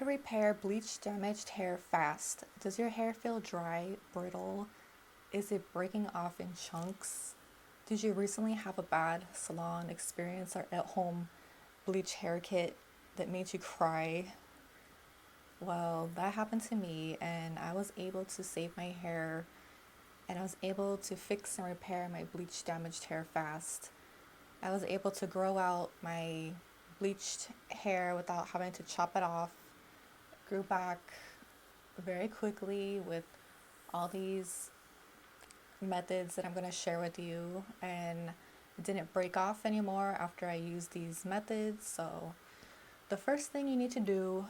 repair bleach damaged hair fast? Does your hair feel dry, brittle? Is it breaking off in chunks? Did you recently have a bad salon experience or at home bleach hair kit that made you cry? Well, that happened to me, and I was able to save my hair, and I was able to fix and repair my bleach damaged hair fast. I was able to grow out my bleached hair without having to chop it off. Grew back very quickly with all these methods that I'm going to share with you, and it didn't break off anymore after I used these methods. So the first thing you need to do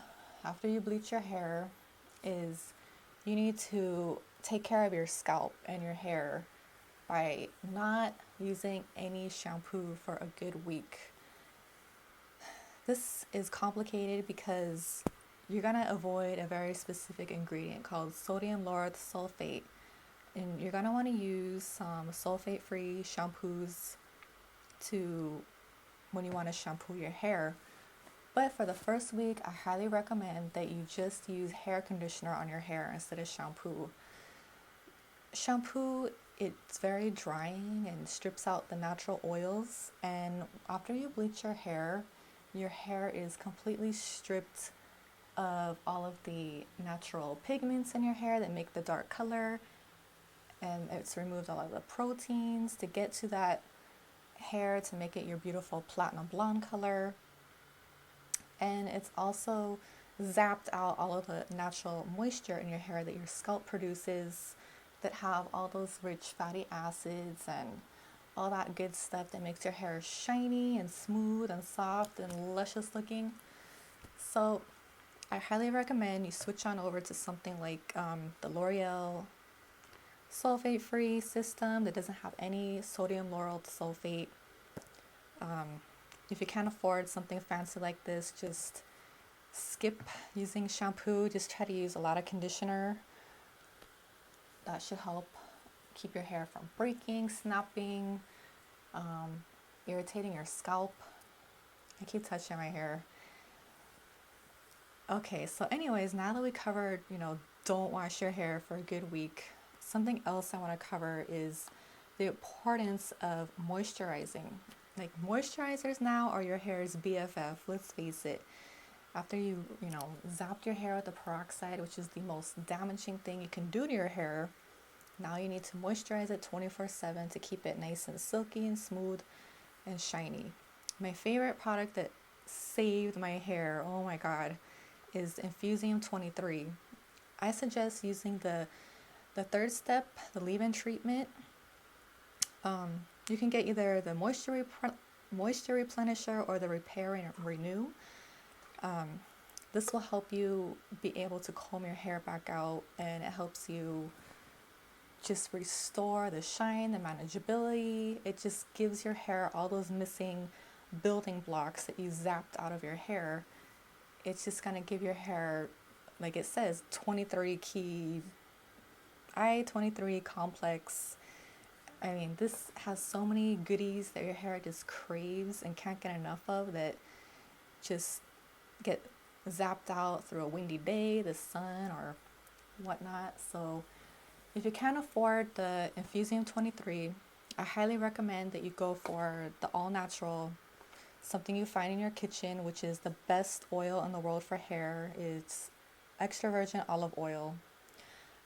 after you bleach your hair is you need to take care of your scalp and your hair by not using any shampoo for a good week. This is complicated because you're going to avoid a very specific ingredient called sodium lauryl sulfate, and you're going to want to use some sulfate-free shampoos to when you want to shampoo your hair. But for the first week, I highly recommend that you just use hair conditioner on your hair instead of shampoo. Shampoo, it's very drying and strips out the natural oils, and after you bleach your hair is completely stripped of all of the natural pigments in your hair that make the dark color, and it's removed all of the proteins to get to that hair to make it your beautiful platinum blonde color. And it's also zapped out all of the natural moisture in your hair that your scalp produces that have all those rich fatty acids and all that good stuff that makes your hair shiny and smooth and soft and luscious looking. So I highly recommend you switch on over to something like the L'Oreal sulfate-free system that doesn't have any sodium lauryl sulfate. If you can't afford something fancy like this, just skip using shampoo. Just try to use a lot of conditioner. That should help keep your hair from breaking, snapping, irritating your scalp. I keep touching my hair. Okay, so anyways, now that we covered, don't wash your hair for a good week, something else I want to cover is the importance of moisturizing. Like, moisturizers now are your hair's BFF, let's face it. After you zapped your hair with the peroxide, which is the most damaging thing you can do to your hair, now you need to moisturize it 24/7 to keep it nice and silky and smooth and shiny. My favorite product that saved my hair, oh my god, is Infusium 23. I suggest using the third step, the leave-in treatment. You can get either the moisture replenisher or the repair and renew. This will help you be able to comb your hair back out, and it helps you just restore the shine, the manageability. It just gives your hair all those missing building blocks that you zapped out of your hair. It's just going to give your hair, like it says, 23 key, I-23 complex. I mean, this has so many goodies that your hair just craves and can't get enough of, that just get zapped out through a windy day, the sun, or whatnot. So if you can't afford the Infusium 23, I highly recommend that you go for the all-natural, something you find in your kitchen, which is the best oil in the world for hair. It's extra virgin olive oil.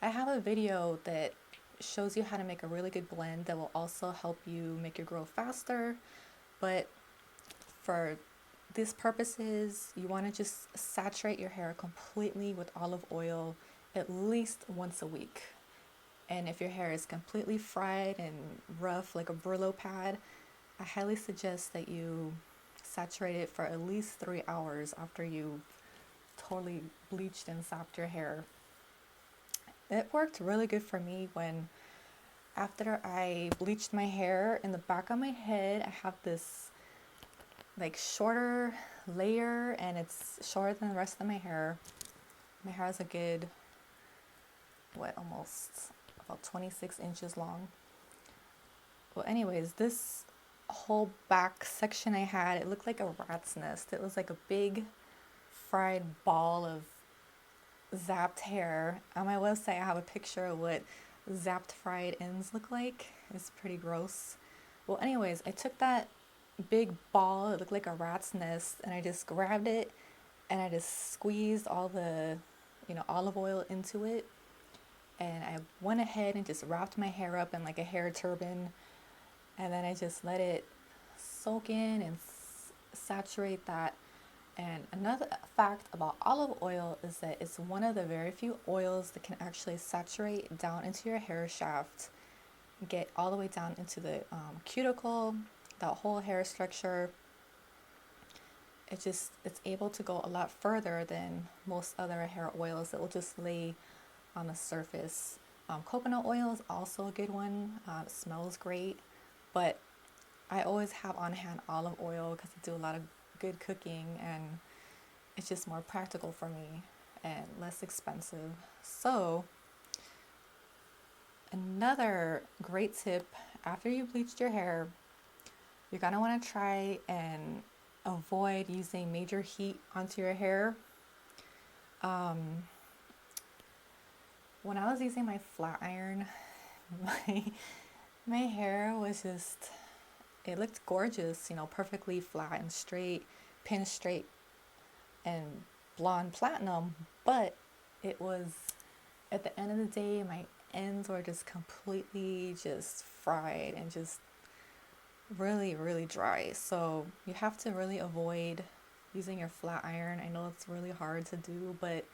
I have a video that shows you how to make a really good blend that will also help you make your grow faster, but for these purposes, you want to just saturate your hair completely with olive oil at least once a week. And if your hair is completely fried and rough like a Brillo pad, I highly suggest that you saturate it for at least 3 hours after you've totally bleached and zapped your hair. It worked really good for me when, after I bleached my hair, in the back of my head, I have this like shorter layer, and it's shorter than the rest of my hair. My hair is a good, almost about 26 inches long. Well, anyways, this whole back section I had, it looked like a rat's nest. It was like a big fried ball of zapped hair. On my website, I have a picture of what zapped fried ends look like. It's pretty gross. Well, anyways, I took that big ball, it looked like a rat's nest, and I just grabbed it and I just squeezed all the, olive oil into it. And I went ahead and just wrapped my hair up in like a hair turban. And then I just let it soak in and saturate that. And another fact about olive oil is that it's one of the very few oils that can actually saturate down into your hair shaft, get all the way down into the cuticle, that whole hair structure. It's able to go a lot further than most other hair oils that will just lay on the surface. Coconut oil is also a good one. It smells great, but I always have on hand olive oil because I do a lot of good cooking, and it's just more practical for me and less expensive. So another great tip, after you bleached your hair, you're gonna want to try and avoid using major heat onto your hair. When I was using my flat iron, my hair was just, it looked gorgeous, perfectly flat and straight, pin straight and blonde platinum, but it was, at the end of the day, my ends were just completely just fried and just really, really dry. So you have to really avoid using your flat iron. I know it's really hard to do, but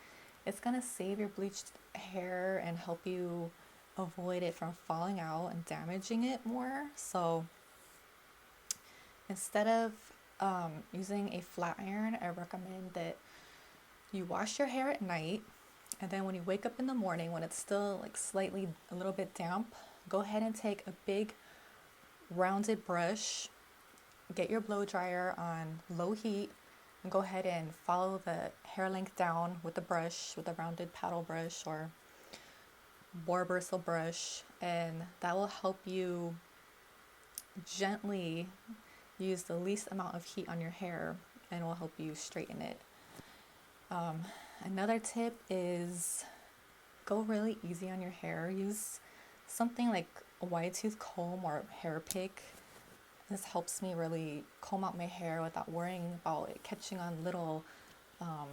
it's gonna save your bleached hair and help you avoid it from falling out and damaging it more. So instead of using a flat iron, I recommend that you wash your hair at night, and then when you wake up in the morning, when it's still like slightly a little bit damp, go ahead and take a big rounded brush, get your blow dryer on low heat, and go ahead and follow the hair length down with the brush, with a rounded paddle brush or boar bristle brush, and that will help you gently use the least amount of heat on your hair and will help you straighten it. Another tip is go really easy on your hair. Use something like a wide tooth comb or hair pick. This helps me really comb out my hair without worrying about it catching on little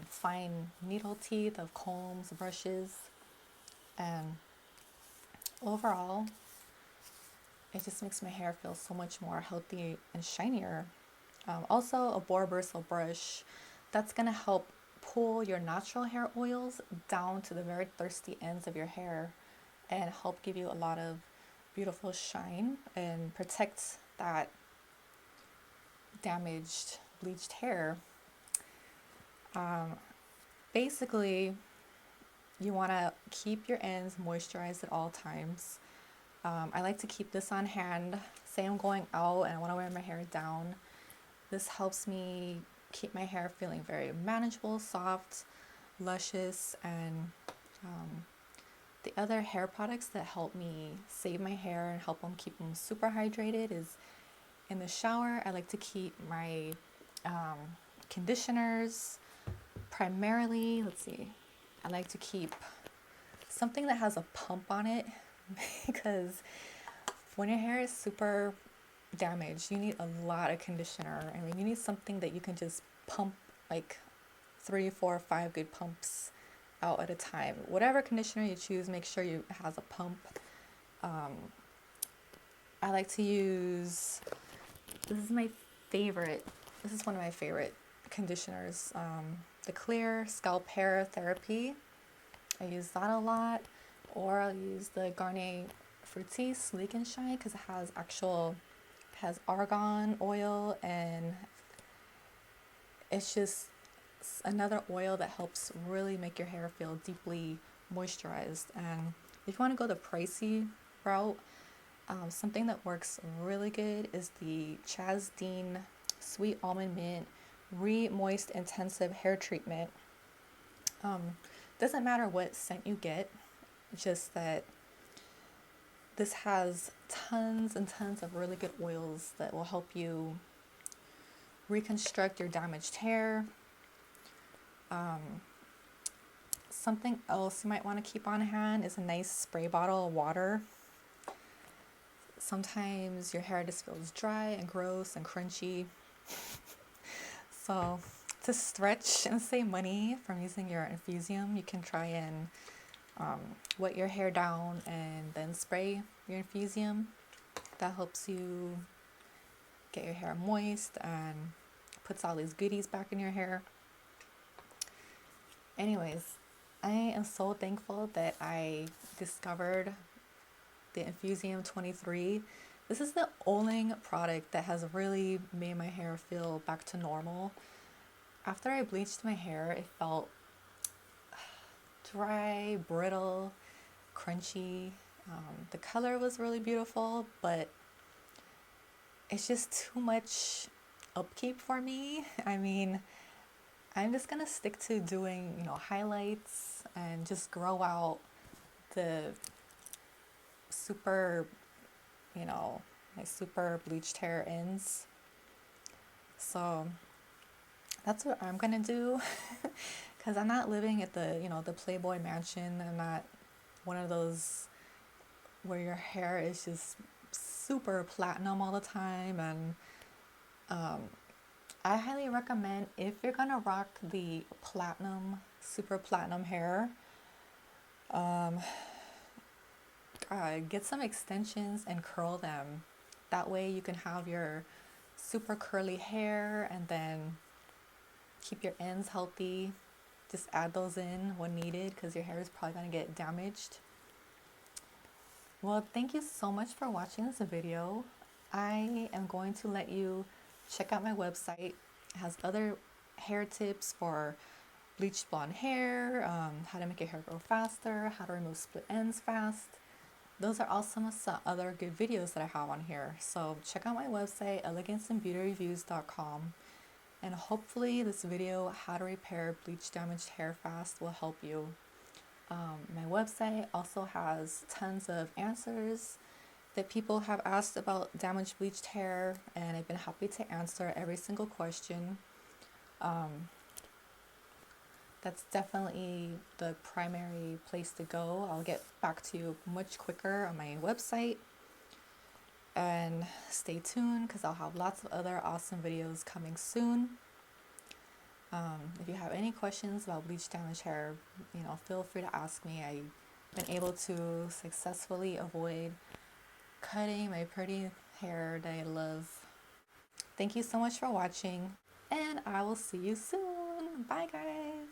fine needle teeth of combs, brushes, and overall it just makes my hair feel so much more healthy and shinier. Also, a boar bristle brush, that's going to help pull your natural hair oils down to the very thirsty ends of your hair and help give you a lot of beautiful shine and protect that damaged, bleached hair. Basically, you want to keep your ends moisturized at all times. I like to keep this on hand. Say I'm going out and I want to wear my hair down. This helps me keep my hair feeling very manageable, soft, luscious, and the other hair products that help me save my hair and help them keep them super hydrated is in the shower. I like to keep my conditioners primarily, I like to keep something that has a pump on it because when your hair is super damaged, you need a lot of conditioner. I mean, you need something that you can just pump like 3, 4, 5 good pumps out at a time. Whatever conditioner you choose, make sure it has a pump. I like to use, this is one of my favorite conditioners, the Clear Scalp Hair Therapy. I use that a lot. Or I'll use the Garnier Fructis Sleek and Shine because it has argan oil, and it's just another oil that helps really make your hair feel deeply moisturized. And if you want to go the pricey route, something that works really good is the Chasdeen Sweet Almond Mint Re-Moist Intensive Hair Treatment. Doesn't matter what scent you get, just that this has tons and tons of really good oils that will help you reconstruct your damaged hair, Something else you might want to keep on hand is a nice spray bottle of water. Sometimes your hair just feels dry and gross and crunchy. So to stretch and save money from using your Infusium, you can try and wet your hair down and then spray your Infusium. That helps you get your hair moist and puts all these goodies back in your hair. Anyways, I am so thankful that I discovered the Infusium 23. This is the only product that has really made my hair feel back to normal. After I bleached my hair, it felt dry, brittle, crunchy. The color was really beautiful, but it's just too much upkeep for me. I mean, I'm just gonna stick to doing, highlights and just grow out the super, my super bleached hair ends. So that's what I'm gonna do, because I'm not living at the Playboy mansion. I'm not one of those where your hair is just super platinum all the time. And I highly recommend, if you're gonna rock the platinum, super platinum hair, get some extensions and curl them. That way you can have your super curly hair and then keep your ends healthy. Just add those in when needed, because your hair is probably going to get damaged. Well, thank you so much for watching this video. I am going to let you check out my website. It has other hair tips for bleached blonde hair, how to make your hair grow faster, how to remove split ends fast. Those are all some other good videos that I have on here. So check out my website, eleganceandbeautyreviews.com. And hopefully this video, how to repair bleach damaged hair fast, will help you. My website also has tons of answers that people have asked about damaged bleached hair, and I've been happy to answer every single question. That's definitely the primary place to go. I'll get back to you much quicker on my website. And stay tuned, because I'll have lots of other awesome videos coming soon. If you have any questions about bleach damaged hair, feel free to ask me. I've been able to successfully avoid cutting my pretty hair that I love. Thank you so much for watching, and I will see you soon. Bye, guys.